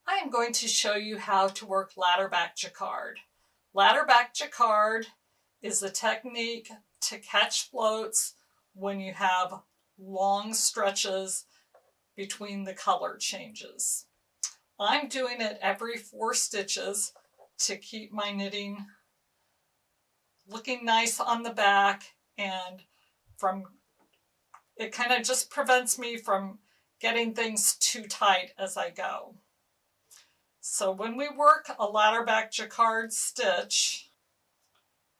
I am going to show you how to work Ladderback Jacquard. Ladderback Jacquard is a technique to catch floats when you have long stretches between the color changes. I'm doing it every 4 stitches to keep my knitting looking nice on the back, and it kind of just prevents me from getting things too tight as I go. So when we work a Ladderback Jacquard stitch,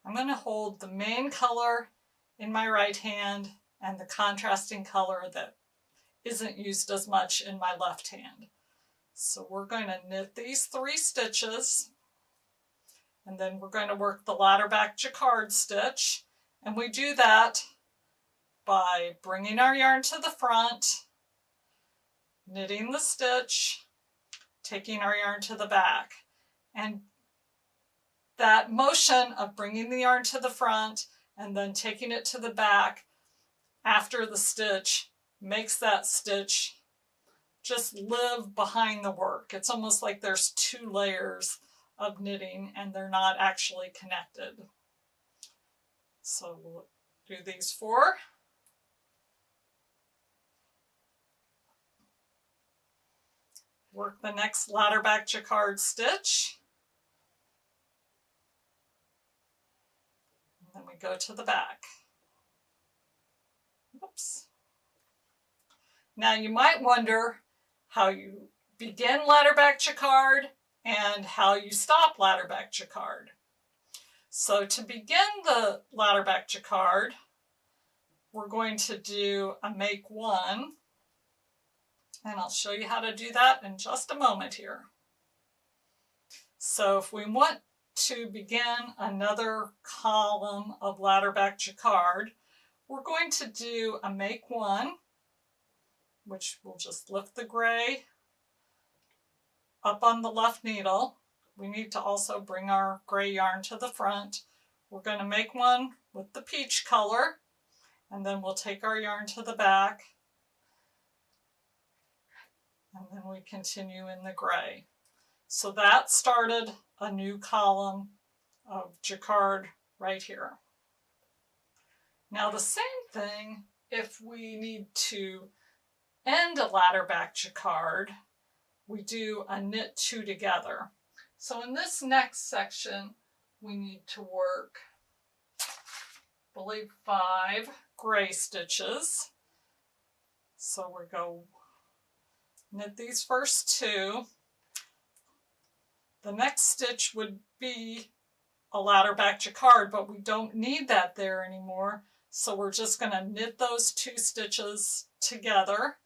I'm going to hold the main color in my right hand and the contrasting color that isn't used as much in my left hand. So we're going to knit these 3 stitches, and then we're going to work the Ladderback Jacquard stitch, and we do that by bringing our yarn to the front, knitting the stitch, taking our yarn to the back. And that motion of bringing the yarn to the front and then taking it to the back after the stitch makes that stitch just live behind the work. It's almost like there's 2 layers of knitting and they're not actually connected. So we'll do these 4. Work the next Ladderback Jacquard stitch. And then we go to the back. Oops. Now you might wonder how you begin Ladderback Jacquard and how you stop Ladderback Jacquard. So to begin the Ladderback Jacquard, we're going to do a make 1. And I'll show you how to do that in just a moment here. So if we want to begin another column of Ladderback Jacquard, we're going to do a make 1, which will just lift the gray up on the left needle. We need to also bring our gray yarn to the front. We're going to make 1 with the peach color, and then we'll take our yarn to the back. And then we continue in the gray. So that started a new column of Jacquard right here. Now the same thing if we need to end a Ladderback Jacquard, we do a knit 2 together. So in this next section, we need to work, I believe, 5 gray stitches. So we go knit these first 2. The next stitch would be a Ladderback Jacquard, but we don't need that there anymore. So we're just going to knit those 2 stitches together.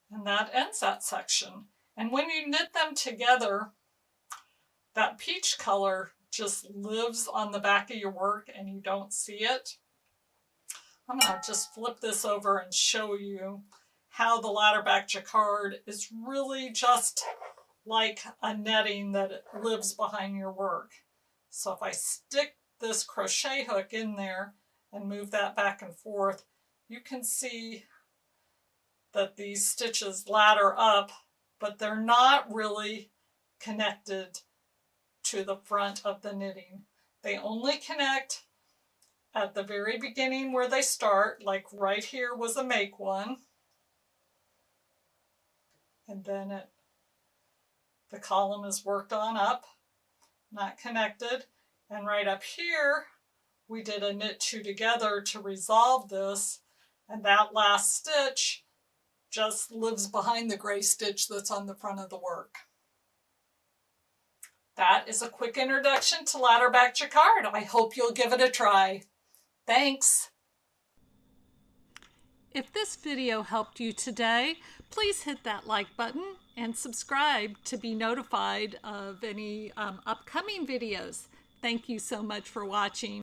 And that ends that section. And when you knit them together, that peach color just lives on the back of your work and you don't see it. I'm going to just flip this over and show you how the Ladderback Jacquard is really just like a netting that lives behind your work. So if I stick this crochet hook in there and move that back and forth, you can see that these stitches ladder up, but they're not really connected to the front of the knitting. They only connect at the very beginning where they start, like right here was a make 1. And then the column is worked on up, not connected. And right up here, we did a knit 2 together to resolve this. And that last stitch just lives behind the gray stitch that's on the front of the work. That is a quick introduction to Ladderback Jacquard. I hope you'll give it a try. Thanks. If this video helped you today, please hit that like button and subscribe to be notified of any upcoming videos. Thank you so much for watching.